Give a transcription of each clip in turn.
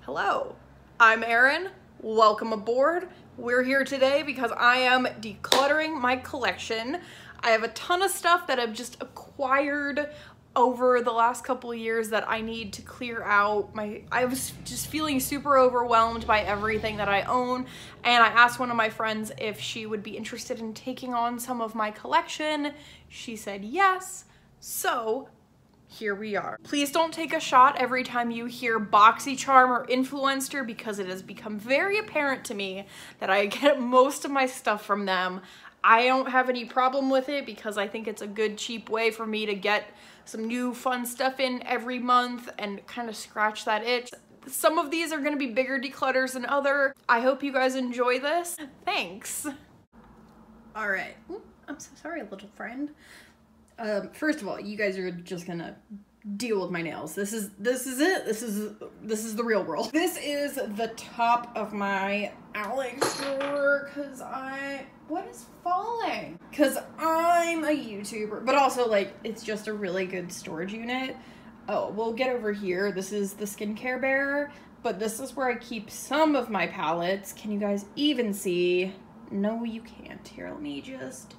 Hello, I'm Erin. Welcome aboard. We're here today because I am decluttering my collection. I have a ton of stuff that I've just acquired over the last couple of years that I need to clear out. I was just feeling super overwhelmed by everything that I own, and I asked one of my friends if she would be interested in taking on some of my collection. She said yes, so here we are. Please don't take a shot every time you hear Boxycharm or Influencer, because it has become very apparent to me that I get most of my stuff from them. I don't have any problem with it because I think it's a good cheap way for me to get some new fun stuff in every month and kind of scratch that itch. Some of these are going to be bigger declutters than other. I hope you guys enjoy this. Thanks. All right. I'm so sorry, little friend. First of all, you guys are just gonna deal with my nails. This is it. This is the real world. This is the top of my Alex drawer what is falling? Cause I'm a YouTuber, but also like it's just a really good storage unit. Oh, we'll get over here. This is the skincare bear, but this is where I keep some of my palettes. Can you guys even see? No, you can't. Here, let me just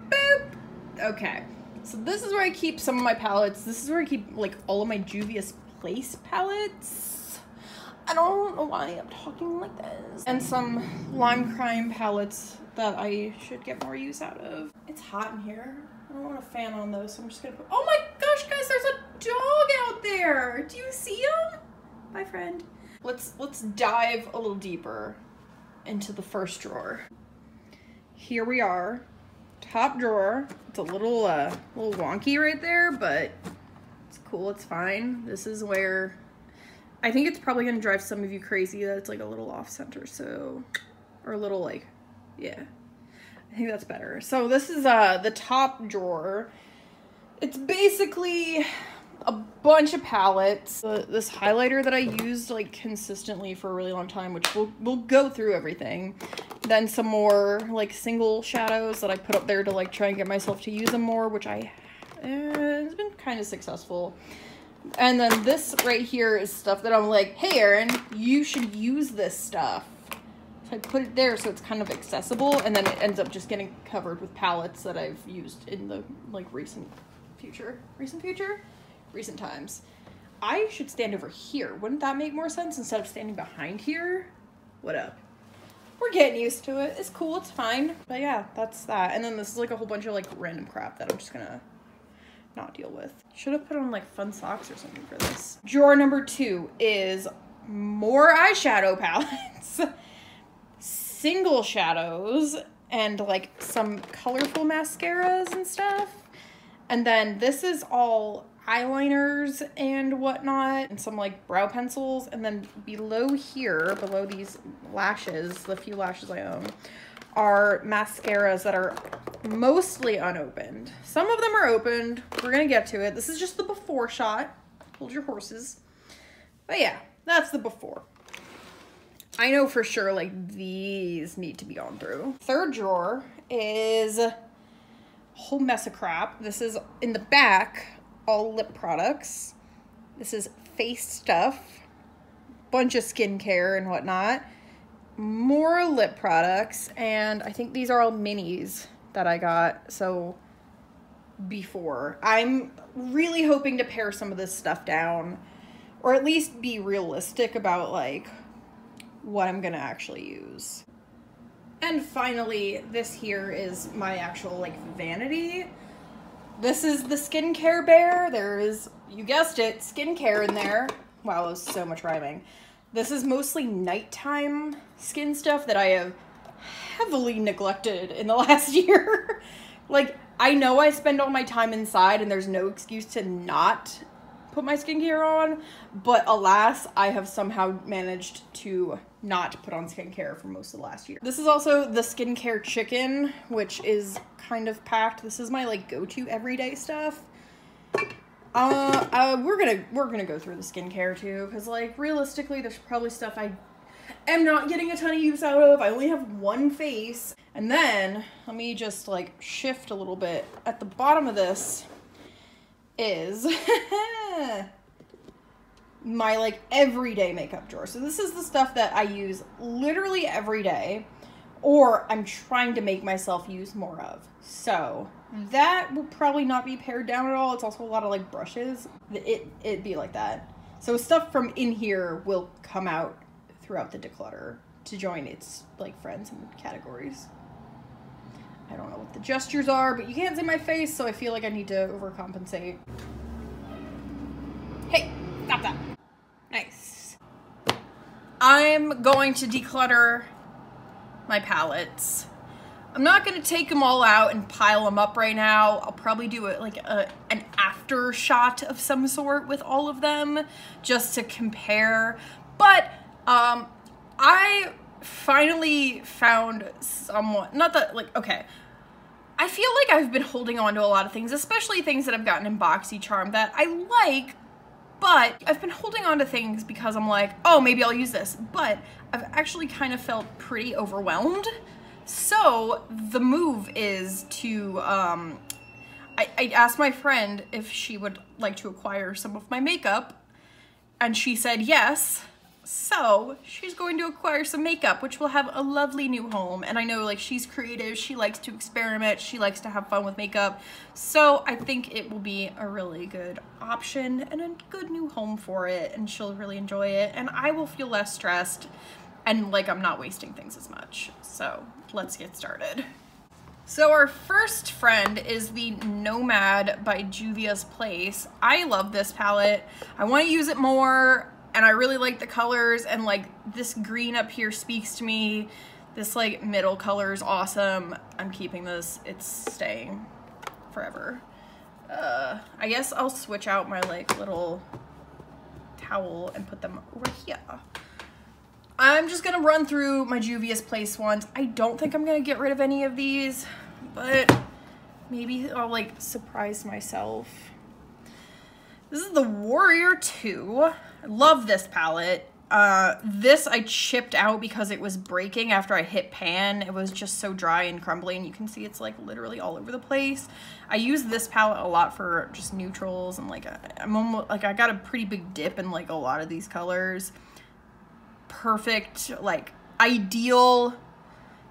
boop. Okay, so this is where I keep some of my palettes. This is where I keep like all of my Juvia's Place palettes. I don't know why I'm talking like this. And some Lime Crime palettes that I should get more use out of. It's hot in here. I don't want a fan on those, so I'm just gonna put, oh my gosh, guys, there's a dog out there. Do you see him? Bye, friend. Let's dive a little deeper into the first drawer. Here we are. Top drawer. It's a little wonky right there, but it's cool, it's fine. This is where I think it's probably gonna drive some of you crazy that it's like a little off center, so, or a little like, yeah, I think that's better. So this is the top drawer. It's basically a bunch of palettes. This highlighter that I used like consistently for a really long time, which we'll go through everything. Then some more like single shadows that I put up there to like try and get myself to use them more, which it's been kind of successful. And then this right here is stuff that I'm like, hey Erin, you should use this stuff. So I put it there so it's kind of accessible, and then it ends up just getting covered with palettes that I've used in the like recent times. I should stand over here. Wouldn't that make more sense instead of standing behind here? What up? We're getting used to it. It's cool, it's fine. But yeah, that's that. And then this is like a whole bunch of like random crap that I'm just gonna not deal with. Should have put on like fun socks or something for this. Drawer number 2 is more eyeshadow palettes, single shadows, and like some colorful mascaras and stuff. And then this is all eyeliners and whatnot, and some like brow pencils. And then below here, below these lashes, the few lashes I own, are mascaras that are mostly unopened. Some of them are opened. We're gonna get to it. This is just the before shot. Hold your horses. But yeah, that's the before. I know for sure like these need to be gone through. Third drawer is a whole mess of crap. This is in the back, all lip products. This is face stuff, bunch of skincare and whatnot, more lip products, and I think these are all minis that I got, so before. I'm really hoping to pare some of this stuff down, or at least be realistic about like what I'm gonna actually use. And finally, this here is my actual like vanity. This is the skincare bear. There is, you guessed it, skincare in there. Wow, it was so much rhyming. This is mostly nighttime skin stuff that I have heavily neglected in the last year. Like, I know I spend all my time inside and there's no excuse to not put my skincare on, but alas, I have somehow managed to not put on skincare for most of the last year. This is also the skincare chicken, which is kind of packed. This is my like go-to everyday stuff. We're gonna go through the skincare too, because like realistically, there's probably stuff I am not getting a ton of use out of. I only have one face. And then let me just like shift a little bit. At the bottom of this is my like everyday makeup drawer. So this is the stuff that I use literally every day, or I'm trying to make myself use more of. So that will probably not be pared down at all. It's also a lot of like brushes. It'd be like that. So stuff from in here will come out throughout the declutter to join its like friends and categories. I don't know what the gestures are, but you can't see my face, so I feel like I need to overcompensate. Hey, stop that. Nice. I'm going to declutter my palettes. I'm not going to take them all out and pile them up right now. I'll probably do an after shot of some sort with all of them just to compare. But I finally found someone, not that like, okay. I feel like I've been holding on to a lot of things, especially things that I've gotten in Boxycharm that I like, but I've been holding on to things because I'm like, oh, maybe I'll use this. But I've actually kind of felt pretty overwhelmed. So the move is to, I asked my friend if she would like to acquire some of my makeup, and she said yes. So she's going to acquire some makeup, which will have a lovely new home. And I know like she's creative, she likes to experiment, she likes to have fun with makeup. So I think it will be a really good option and a good new home for it, and she'll really enjoy it. And I will feel less stressed and like I'm not wasting things as much. So let's get started. So our first friend is the Nomad by Juvia's Place. I love this palette. I want to use it more, and I really like the colors, and like this green up here speaks to me. This like middle color is awesome. I'm keeping this. It's staying forever. I guess I'll switch out my like little towel and put them over here. I'm just gonna run through my Juvia's Place ones. I don't think I'm gonna get rid of any of these, but maybe I'll like surprise myself. This is the Warrior 2. I love this palette. This I chipped out because it was breaking after I hit pan. It was just so dry and crumbly, and you can see it's like literally all over the place. I use this palette a lot for just neutrals, and like I'm almost like I got a pretty big dip in like a lot of these colors. Perfect, like ideal,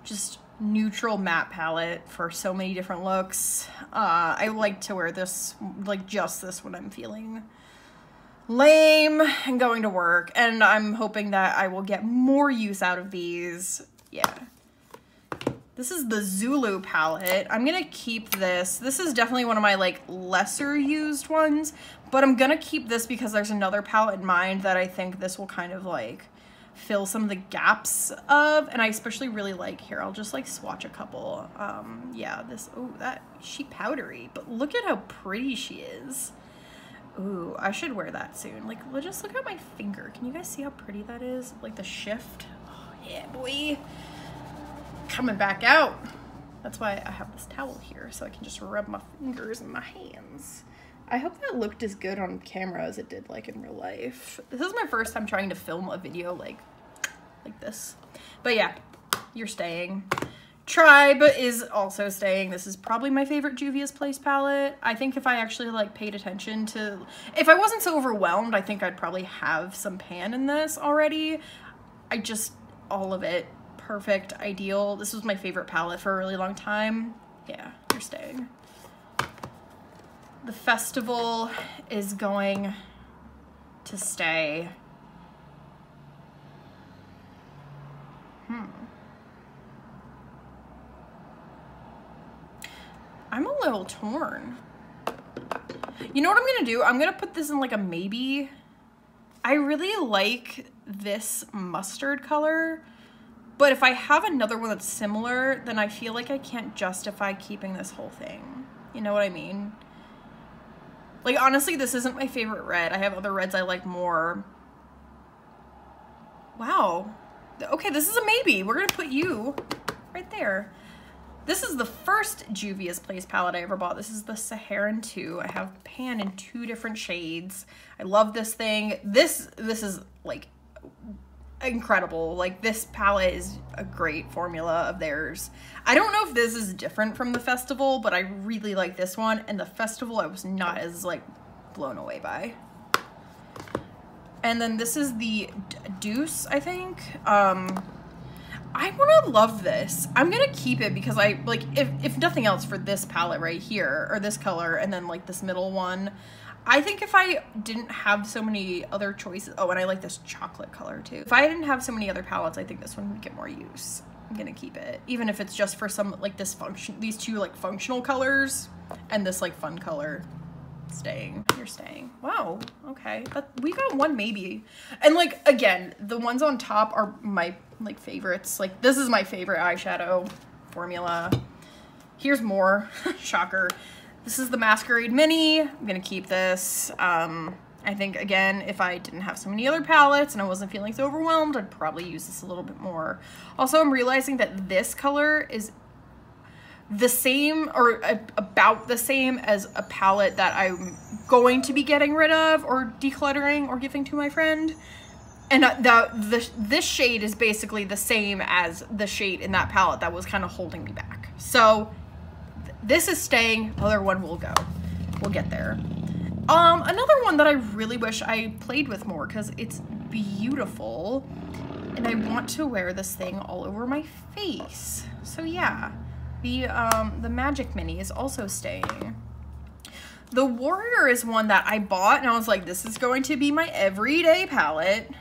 just neutral matte palette for so many different looks. I like to wear this, like just this when I'm feeling lame and going to work, and I'm hoping that I will get more use out of these. Yeah. This is the Zulu palette. I'm gonna keep this. This is definitely one of my like lesser used ones, but I'm gonna keep this because there's another palette in mind that I think this will kind of like fill some of the gaps of, and I especially really like, here I'll just like swatch a couple. Yeah, this, oh, that, she powdery, but look at how pretty she is. Ooh, I should wear that soon. Like, just look at my finger. Can you guys see how pretty that is? Like the shift. Oh yeah, boy. Coming back out. That's why I have this towel here, so I can just rub my fingers and my hands. I hope that looked as good on camera as it did like in real life. This is my first time trying to film a video like this. But yeah, you're staying. Tribe is also staying. This is probably my favorite Juvia's Place palette. I think if I actually like paid attention to, if I wasn't so overwhelmed, I think I'd probably have some pan in this already. All of it, perfect, ideal. This was my favorite palette for a really long time. Yeah, you're staying. The Festival is going to stay. I'm a little torn. You know what I'm gonna do? I'm gonna put this in like a maybe. I really like this mustard color, but if I have another one that's similar, then I feel like I can't justify keeping this whole thing. You know what I mean? Like, honestly, this isn't my favorite red. I have other reds I like more. Wow. Okay, this is a maybe. We're gonna put you right there. This is the first Juvia's Place palette I ever bought. This is the Saharan 2. I have pan in 2 different shades. I love this thing. This is like incredible. Like, this palette is a great formula of theirs. I don't know if this is different from the Festival, but I really like this one, and the Festival I was not as like blown away by. And then this is the Deuce, I think. I want to love this. I'm going to keep it because I, like, if nothing else, for this palette right here, or this color, and then, like, this middle one. I think if I didn't have so many other choices, oh, and I like this chocolate color, too. If I didn't have so many other palettes, I think this one would get more use. I'm going to keep it, even if it's just for some, like, these two, like, functional colors, and this, like, fun color. Staying. You're staying. Wow. Okay. But we got one maybe. And like, again, the ones on top are my like favorites. Like, this is my favorite eyeshadow formula. Here's more. Shocker. This is the Masquerade Mini. I'm gonna keep this. I think, again, if I didn't have so many other palettes and I wasn't feeling so overwhelmed, I'd probably use this a little bit more. Also, I'm realizing that this color is the same, or about the same, as a palette that I'm going to be getting rid of or decluttering or giving to my friend. And this shade is basically the same as the shade in that palette that was kind of holding me back. So this is staying, the other one will go. We'll get there. Another one that I really wish I played with more because it's beautiful and I want to wear this thing all over my face. So yeah. The Magic Mini is also staying. The Warrior is one that I bought and I was like, this is going to be my everyday palette.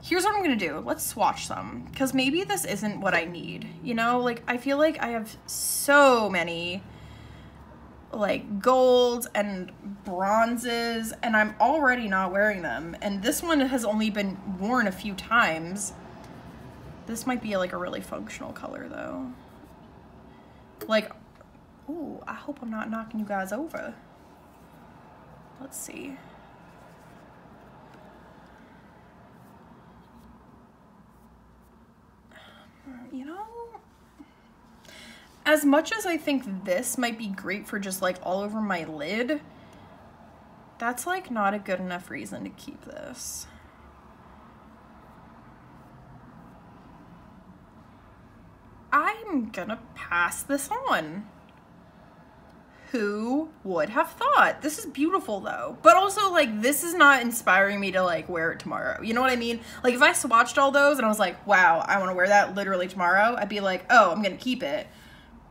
Here's what I'm gonna do. Let's swatch some, because maybe this isn't what I need. You know, like, I feel like I have so many like golds and bronzes and I'm already not wearing them. And this one has only been worn a few times. This might be like a really functional color though. Like, ooh, I hope I'm not knocking you guys over. Let's see. You know, as much as I think this might be great for just like all over my lid, that's like not a good enough reason to keep this. I'm gonna pass this on. Who would have thought? This is beautiful though. But also, like, this is not inspiring me to like wear it tomorrow. You know what I mean? Like, if I swatched all those and I was like, wow, I want to wear that literally tomorrow, I'd be like, oh, I'm gonna keep it.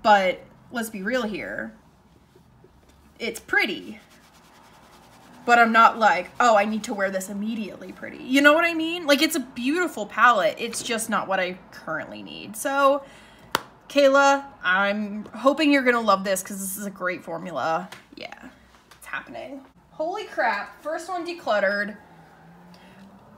But let's be real here. It's pretty. But I'm not like, oh, I need to wear this immediately pretty. You know what I mean? Like, it's a beautiful palette. It's just not what I currently need. So, Kayla, I'm hoping you're gonna love this because this is a great formula. Yeah, it's happening. Holy crap, first one decluttered.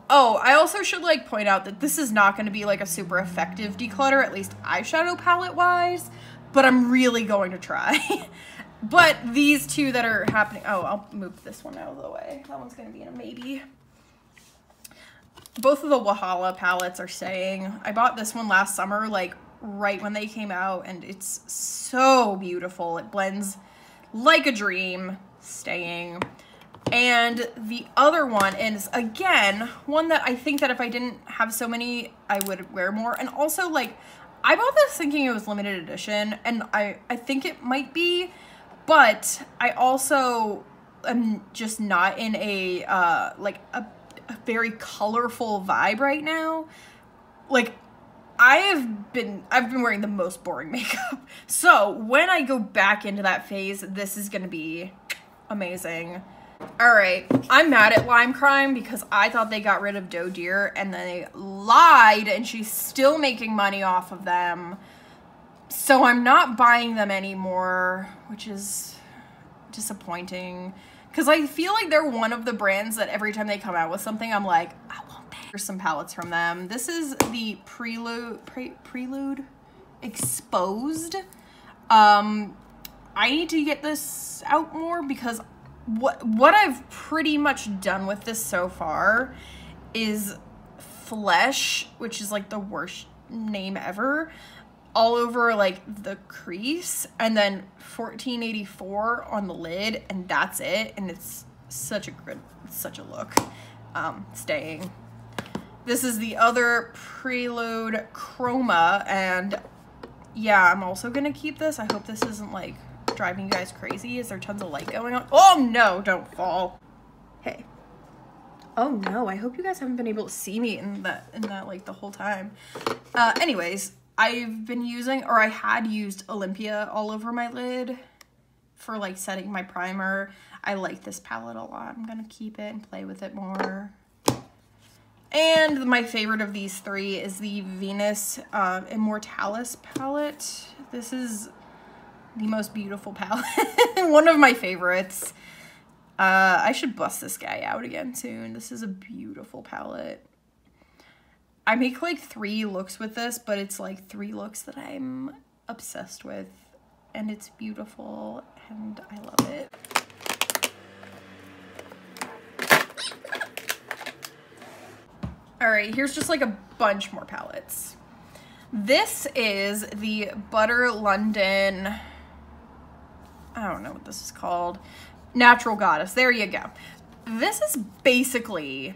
Oh, I also should like point out that this is not gonna be like a super effective declutter, at least eyeshadow palette wise, but I'm really going to try. But these two that are happening, oh, I'll move this one out of the way. That one's gonna be in a maybe. Both of the Wahala palettes are staying. I bought this one last summer, like right when they came out, and it's so beautiful. It blends like a dream. Staying. And the other one is, again, one that I think that if I didn't have so many, I would wear more. And also, like, I bought this thinking it was limited edition, and I think it might be, but I also am just not in a like a very colorful vibe right now. Like, I've been wearing the most boring makeup. So when I go back into that phase, this is gonna be amazing. All right, I'm mad at Lime Crime because I thought they got rid of Doe Deer and they lied, and she's still making money off of them. So I'm not buying them anymore, which is disappointing because I feel like they're one of the brands that every time they come out with something, I'm like, I want that. Here's some palettes from them. This is the Prelude Exposed. I need to get this out more because what I've pretty much done with this so far is Flesh, which is like the worst name ever, all over like the crease, and then 1484 on the lid, and that's it. And it's such a look. Staying. This is the other Prelude Chroma, and yeah, I'm also gonna keep this. I hope this isn't like driving you guys crazy. Is there tons of light going on? Oh no, don't fall. Hey, Oh no, I hope you guys haven't been able to see me in that like the whole time. Anyways, I've been using, or I had used Olympia all over my lid for like setting my primer. I like this palette a lot. I'm gonna keep it and play with it more. And my favorite of these three is the Venus Immortalis palette. This is the most beautiful palette. One of my favorites. I should bust this guy out again soon. This is a beautiful palette. I make like 3 looks with this, but it's like 3 looks that I'm obsessed with. And it's beautiful and I love it. All right, here's just like a bunch more palettes. This is the Butter London, I don't know what this is called, Natural Goddess. There you go. This is basically,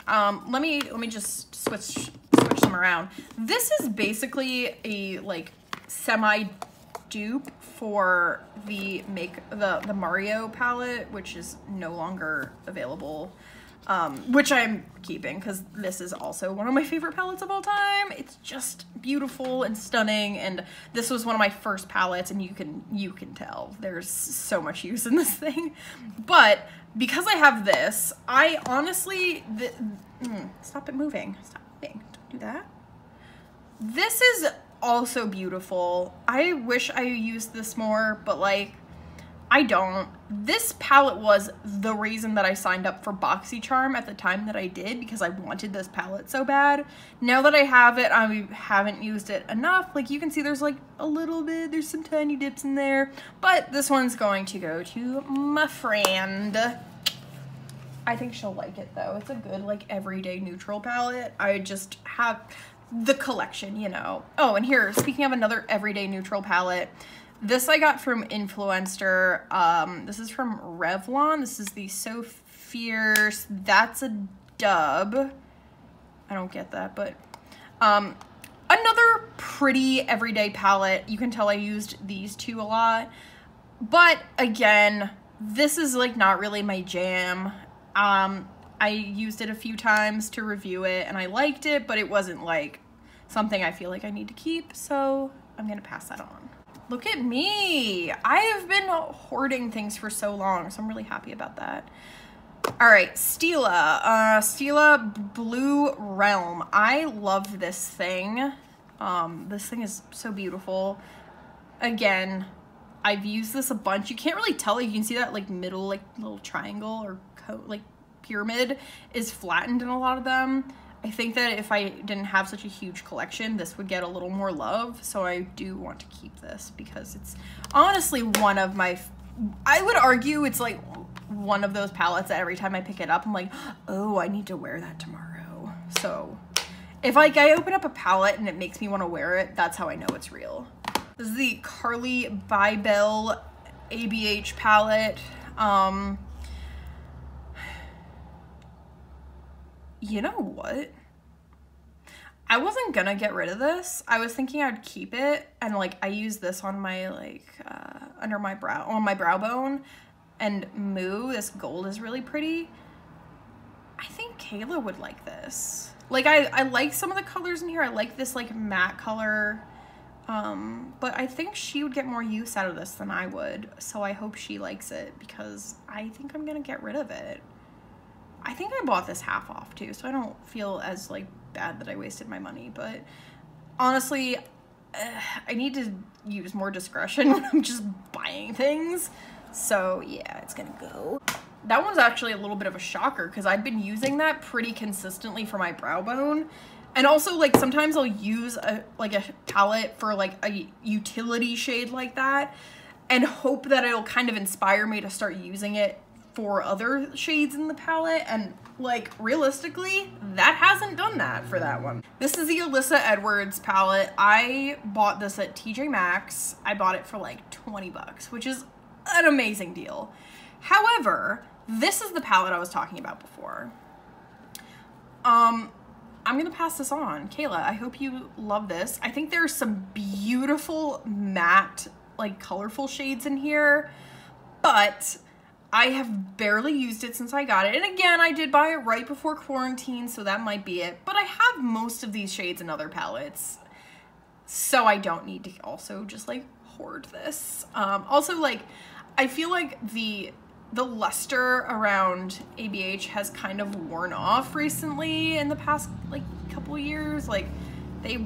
let me just switch them around. This is basically a like semi dupe for the Mario palette, which is no longer available. Which I'm keeping because this is also one of my favorite palettes of all time. It's just beautiful and stunning, and this was one of my first palettes, and you can tell there's so much use in this thing. But because I have this, I honestly, stop it moving. Stop moving. Don't do that. This is also beautiful. I wish I used this more, but like, I don't. This palette was the reason that I signed up for Boxycharm at the time that I did, because I wanted this palette so bad. Now that I have it, I haven't used it enough. Like you can see there's like a little bit, there's some tiny dips in there, but this one's going to go to my friend. I think she'll like it though. It's a good like everyday neutral palette. I just have the collection, you know. Oh, and here, speaking of another everyday neutral palette, this I got from Influencer. This is from Revlon. This is the So Fierce. That's a dub. I don't get that, but another pretty everyday palette. You can tell I used these two a lot. But again, this is like not really my jam. I used it a few times to review it and I liked it, but it wasn't like something I feel like I need to keep, so I'm gonna pass that on. Look at me. I have been hoarding things for so long, so I'm really happy about that. All right, Stila Blue Realm. I love this thing. This thing is so beautiful. Again, I've used this a bunch. You can't really tell. You can see that like middle, like little triangle or like pyramid is flattened in a lot of them. I think that if I didn't have such a huge collection, this would get a little more love. So I do want to keep this because it's honestly one of my, I would argue it's like one of those palettes that every time I pick it up, I'm like, oh, I need to wear that tomorrow. So if like I open up a palette and it makes me want to wear it, that's how I know it's real. This is the Carly Bybel ABH palette. You know what? I wasn't gonna get rid of this. I was thinking I'd keep it, and like I use this on my like under my brow, on my brow bone, and Moo, this gold is really pretty. I think Kayla would like this. Like I like some of the colors in here. I like this like matte color, but I think she would get more use out of this than I would. So I hope she likes it because I think I'm gonna get rid of it. I think I bought this half off too, so I don't feel as like bad that I wasted my money, but honestly, I need to use more discretion when I'm just buying things. So yeah, it's gonna go. That one's actually a little bit of a shocker because I've been using that pretty consistently for my brow bone. And also like sometimes I'll use a palette for like a utility shade like that and hope that it'll kind of inspire me to start using it for other shades in the palette, and like realistically that hasn't done that for that one. This is the Alyssa Edwards palette. I bought this at TJ Maxx. I bought it for like 20 bucks, which is an amazing deal. However, this is the palette I was talking about before. I'm gonna pass this on. Kayla, I hope you love this. I think there's some beautiful matte, like colorful shades in here, but I have barely used it since I got it. And again, I did buy it right before quarantine, so that might be it. But I have most of these shades in other palettes, so I don't need to also just like hoard this. Also, like, I feel like the luster around ABH has kind of worn off recently in the past like couple years. Like, they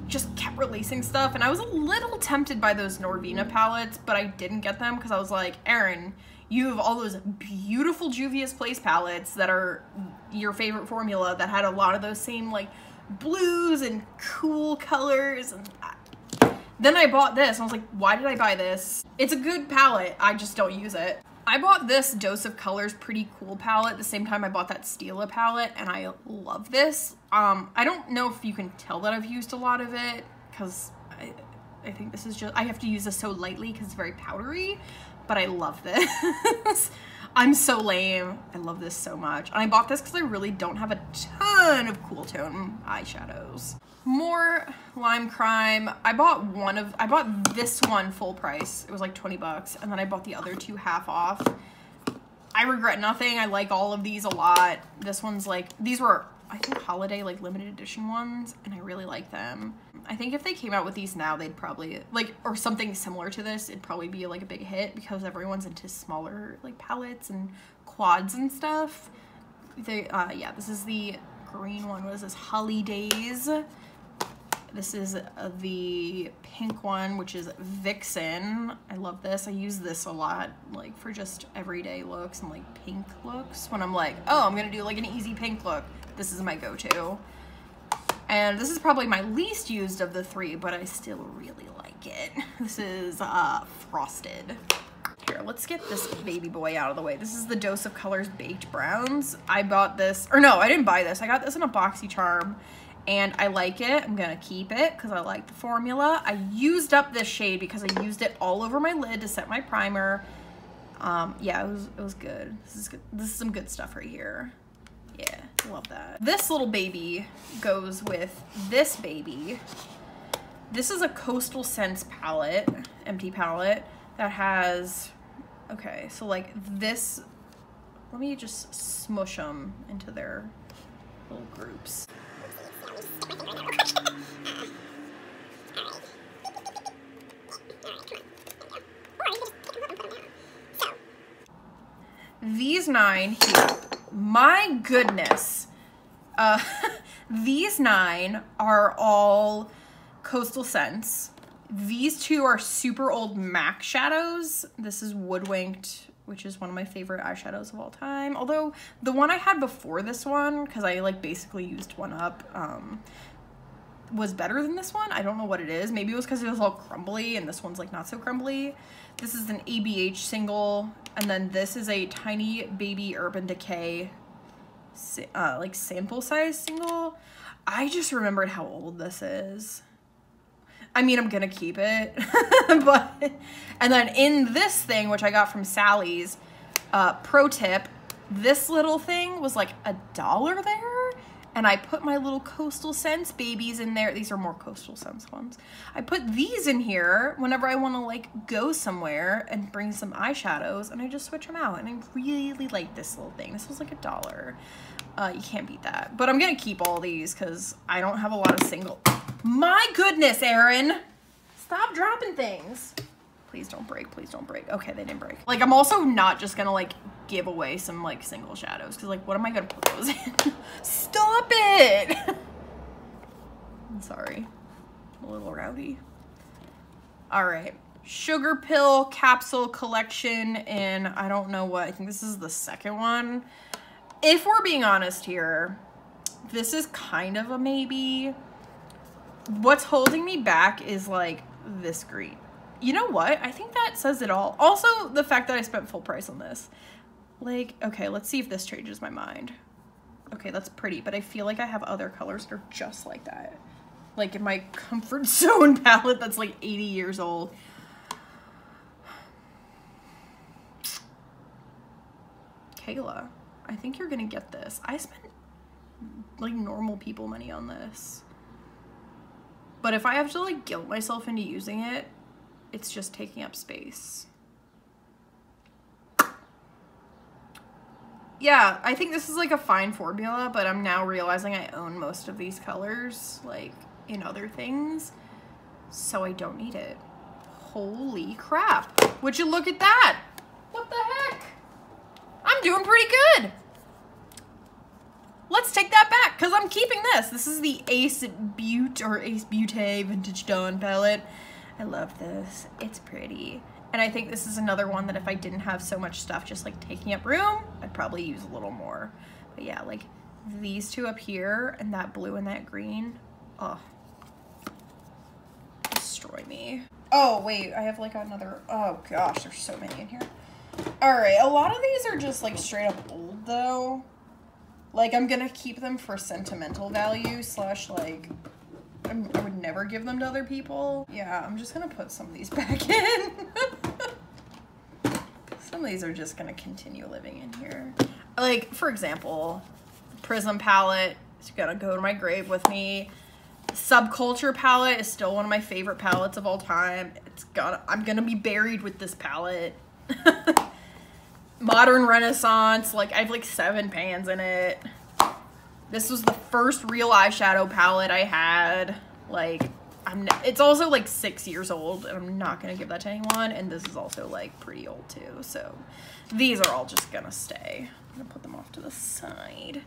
just kept releasing stuff, and I was a little tempted by those Norvina palettes, but I didn't get them because I was like, Erin, you have all those beautiful Juvia's Place palettes that are your favorite formula that had a lot of those same like blues and cool colors. And then I bought this and I was like, why did I buy this? It's a good palette, I just don't use it. I bought this Dose of Colors Pretty Cool palette at the same time I bought that Stila palette, and I love this. I don't know if you can tell that I've used a lot of it, because I think this is just, I have to use this so lightly because it's very powdery, but I love this. I'm so lame. I love this so much. And I bought this because I really don't have a ton of cool tone eyeshadows. More Lime Crime. I bought this one full price. It was like 20 bucks. And then I bought the other two half off. I regret nothing. I like all of these a lot. This one's like, these were, I think, holiday, like limited edition ones, and I really like them. I think if they came out with these now, they'd probably, like, or something similar to this, it'd probably be like a big hit because everyone's into smaller like palettes and quads and stuff. They, yeah, this is the green one. What is this? Holidays. This is the pink one, which is Vixen. I love this. I use this a lot, like for just everyday looks and like pink looks. When I'm like, oh, I'm gonna do like an easy pink look, this is my go-to. And this is probably my least used of the three, but I still really like it. This is Frosted. Here, let's get this baby boy out of the way. This is the Dose of Colors Baked Browns. I bought this, or no, I didn't buy this. I got this in a Boxycharm, and I like it. I'm gonna keep it because I like the formula. I used up this shade because I used it all over my lid to set my primer. Yeah, it was good. This is good. This is some good stuff right here. Yeah, love that. This little baby goes with this baby. This is a Coastal Scents palette, empty palette, that has, okay, so like this, let me just smush them into their little groups. These 9 here, my goodness, these 9 are all Coastal Scents. These 2 are super old MAC shadows. This is Woodwinked, which is one of my favorite eyeshadows of all time. Although the one I had before this one, because I like basically used one up, was better than this one. I don't know what it is. Maybe it was because it was all crumbly and this one's like not so crumbly. This is an ABH single, and then this is a Tiny Baby Urban Decay like sample size single. I just remembered how old this is. I mean, I'm gonna keep it, but, and then in this thing, which I got from Sally's, pro tip, this little thing was like $1 there, and I put my little Coastal Scents babies in there. These are more Coastal Scents ones. I put these in here whenever I wanna like go somewhere and bring some eyeshadows, and I just switch them out, and I really like this little thing. This was like $1. You can't beat that. But I'm gonna keep all these because I don't have a lot of single. My goodness, Erin! Stop dropping things. Please don't break, please don't break. Okay, they didn't break. Like, I'm also not just gonna like give away some like single shadows because like, what am I gonna put those in? Stop it! I'm sorry, I'm a little rowdy. All right, Sugar Pill Capsule Collection in, I don't know what, I think this is the second one. If we're being honest here, this is kind of a maybe. What's holding me back is like this green. You know what? I think that says it all. Also, the fact that I spent full price on this. Like, okay, let's see if this changes my mind. Okay, that's pretty, but I feel like I have other colors that are just like that. Like in my Comfort Zone palette that's like 80 years old. Kayla, I think you're gonna get this. I spent like normal people money on this. But if I have to like guilt myself into using it, it's just taking up space. yeah, I think this is like a fine formula, but I'm now realizing I own most of these colors, like in other things, so I don't need it. Holy crap. Would you look at that? What the heck? I'm doing pretty good. Let's take that back, because I'm keeping this. This is the Ace Beauté Vintage Dawn palette. I love this. It's pretty. And I think this is another one that if I didn't have so much stuff just like taking up room, I'd probably use a little more. But yeah, like these two up here and that blue and that green, oh, destroy me. Oh wait, I have like another, oh gosh, there's so many in here. All right, a lot of these are just like straight up old though. Like I'm gonna keep them for sentimental value slash like, I would never give them to other people. Yeah, I'm just gonna put some of these back in. Some of these are just gonna continue living in here. Like, for example, Prism palette is gonna go to my grave with me. Subculture palette is still one of my favorite palettes of all time. I'm gonna be buried with this palette. Modern Renaissance, like I have like 7 pans in it. This was the first real eyeshadow palette I had. Like, it's also like 6 years old and I'm not gonna give that to anyone. And this is also like pretty old too. So these are all just gonna stay. I'm gonna put them off to the side.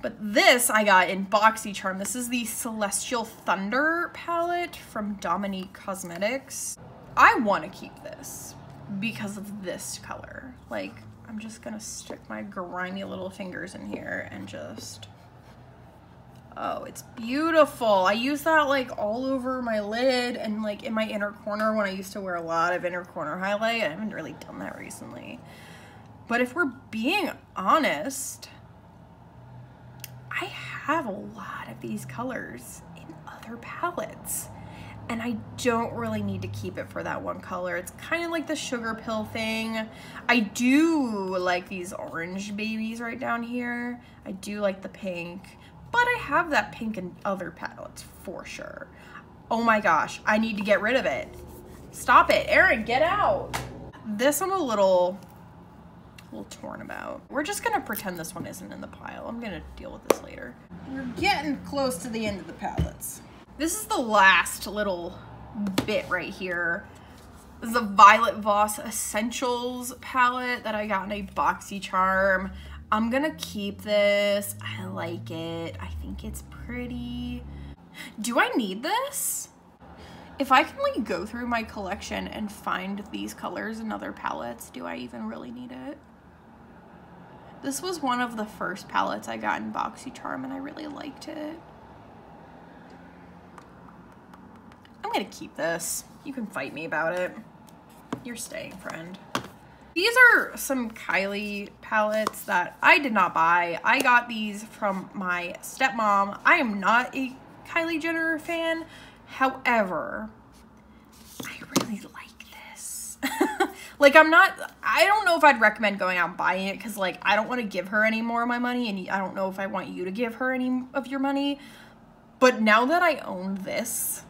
But this I got in Boxycharm. This is the Celestial Thunder palette from Dominique Cosmetics. I wanna keep this because of this color. Like, I'm just gonna stick my grimy little fingers in here and just, oh, it's beautiful. I use that like all over my lid and like in my inner corner when I used to wear a lot of inner corner highlight. I haven't really done that recently. But if we're being honest, I have a lot of these colors in other palettes. And I don't really need to keep it for that one color. It's kind of like the sugar pill thing. I do like these orange babies right down here. I do like the pink, but I have that pink in other palettes for sure. Oh my gosh, I need to get rid of it. Stop it, Erin, get out. This I'm a little torn about. We're just gonna pretend this one isn't in the pile. I'm gonna deal with this later. We're getting close to the end of the palettes. This is the last little bit right here. This is the Violet Voss Essentials palette that I got in a Boxycharm. I'm gonna keep this. I like it. I think it's pretty. Do I need this? If I can like go through my collection and find these colors in other palettes, do I even really need it? This was one of the first palettes I got in Boxycharm and I really liked it. I'm gonna keep this. You can fight me about it. You're staying, friend. These are some Kylie palettes that I did not buy. I got these from my stepmom. I am not a Kylie Jenner fan. However, I really like this. Like I don't know if I'd recommend going out and buying it because like I don't want to give her any more of my money and I don't know if I want you to give her any of your money. But now that I own this,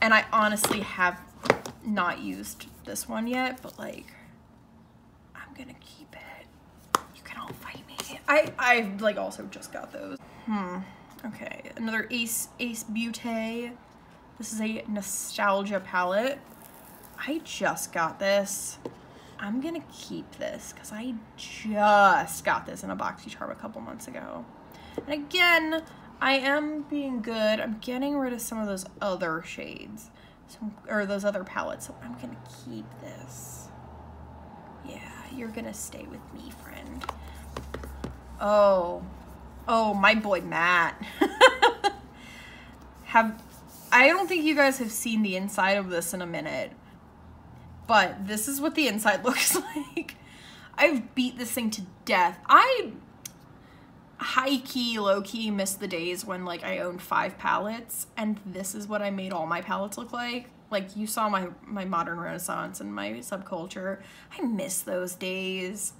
and I honestly have not used this one yet, but like, I'm gonna keep it. You can all fight me. I like also just got those. Okay, another Ace Beauté. This is a nostalgia palette. I just got this. I'm gonna keep this because I just got this in a Boxycharm a couple months ago. And again, I am being good. I'm getting rid of some of those other shades, or those other palettes, so I'm gonna keep this. Yeah, you're gonna stay with me, friend. Oh, my boy Matt. I don't think you guys have seen the inside of this in a minute, but this is what the inside looks like. I've beat this thing to death. I high-key, low-key miss the days when like I owned 5 palettes and this is what I made all my palettes look like. Like you saw my Modern Renaissance and my Subculture. I miss those days.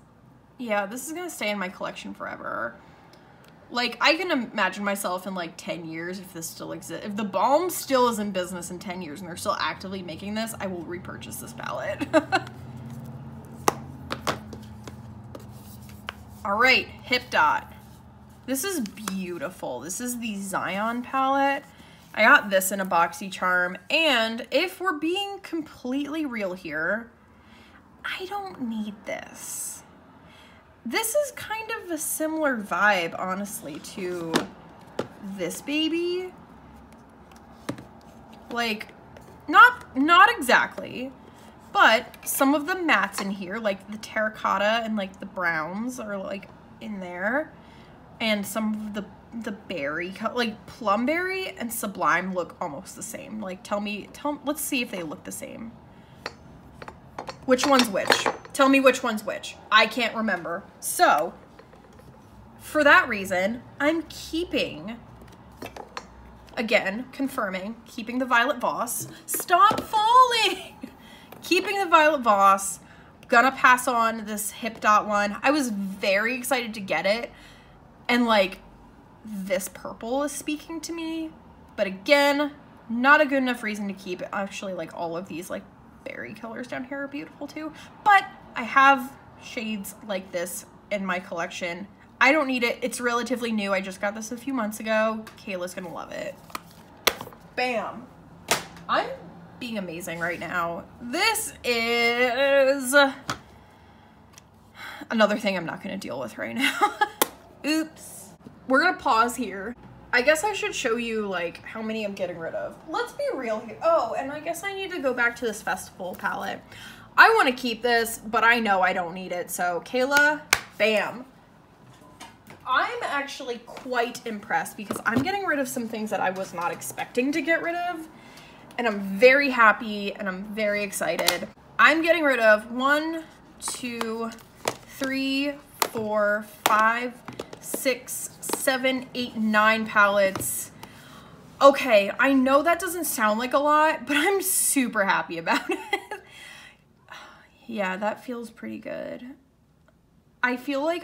Yeah, this is gonna stay in my collection forever. Like I can imagine myself in like 10 years if this still exists. If the Balm still is in business in 10 years and they're still actively making this, I will repurchase this palette. All right, Hip Dot. This is beautiful. This is the Zion palette. I got this in a Boxycharm, and if we're being completely real here, I don't need this. This is kind of a similar vibe, honestly, to this baby. Like, not exactly, but some of the mattes in here, like the terracotta and like the browns are like in there. And some of the berry, like Plumberry and Sublime look almost the same. Like let's see if they look the same. Which one's which? Tell me which one's which. I can't remember. So, for that reason, I'm keeping, again, confirming, keeping the Violet Voss. Stop falling! Keeping the Violet Voss. Gonna pass on this Hip Dot one. I was very excited to get it. And like, this purple is speaking to me, but again, not a good enough reason to keep it. Actually, like all of these like berry colors down here are beautiful too, but I have shades like this in my collection. I don't need it. It's relatively new. I just got this a few months ago. Kayla's gonna love it. Bam. I'm being amazing right now. This is another thing I'm not gonna deal with right now. Oops. We're gonna pause here. I guess I should show you like how many I'm getting rid of. Let's be real here. Oh, and I guess I need to go back to this festival palette. I want to keep this, but I know I don't need it. So Kayla, bam. I'm actually quite impressed because I'm getting rid of some things that I was not expecting to get rid of. And I'm very happy and I'm very excited. I'm getting rid of 1, 2, 3, 4, 5, 6, 7, 8, 9 palettes. Okay, I know that doesn't sound like a lot, but I'm super happy about it. Yeah, that feels pretty good. I feel like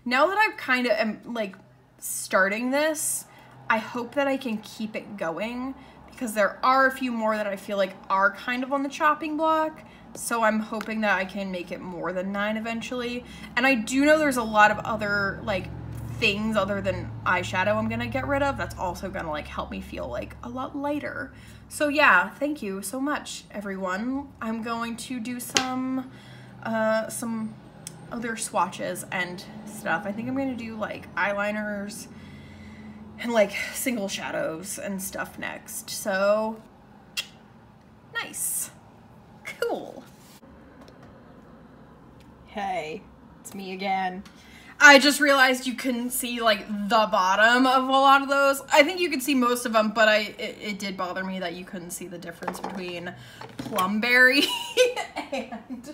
now that I've kind of am like starting this, I hope that I can keep it going because there are a few more that I feel like are kind of on the chopping block. So I'm hoping that I can make it more than 9 eventually. And I do know there's a lot of other like things other than eyeshadow I'm gonna get rid of that's also gonna like help me feel like a lot lighter. So yeah, thank you so much everyone. I'm going to do some other swatches and stuff. I think I'm gonna do like eyeliners and like single shadows and stuff next. So nice. Cool. Hey, it's me again. I just realized you couldn't see like the bottom of a lot of those. I think you could see most of them, but it did bother me that you couldn't see the difference between Plumberry and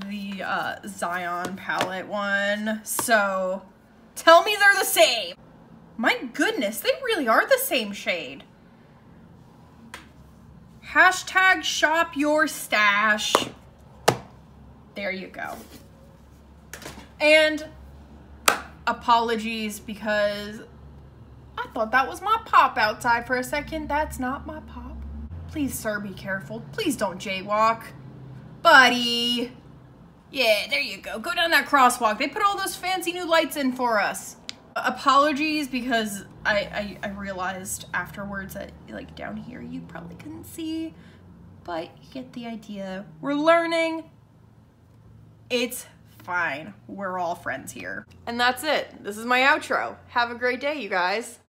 the Zion palette one. So tell me they're the same. My goodness, they really are the same shade. Hashtag shop your stash. There you go. And apologies because I thought that was my pop outside for a second. That's not my pop. Please, sir, be careful. Please don't jaywalk. Buddy. Yeah, there you go. Go down that crosswalk. They put all those fancy new lights in for us. Apologies because I realized afterwards that like down here you probably couldn't see, but you get the idea. We're learning. It's fine. We're all friends here. And that's it. This is my outro. Have a great day, you guys.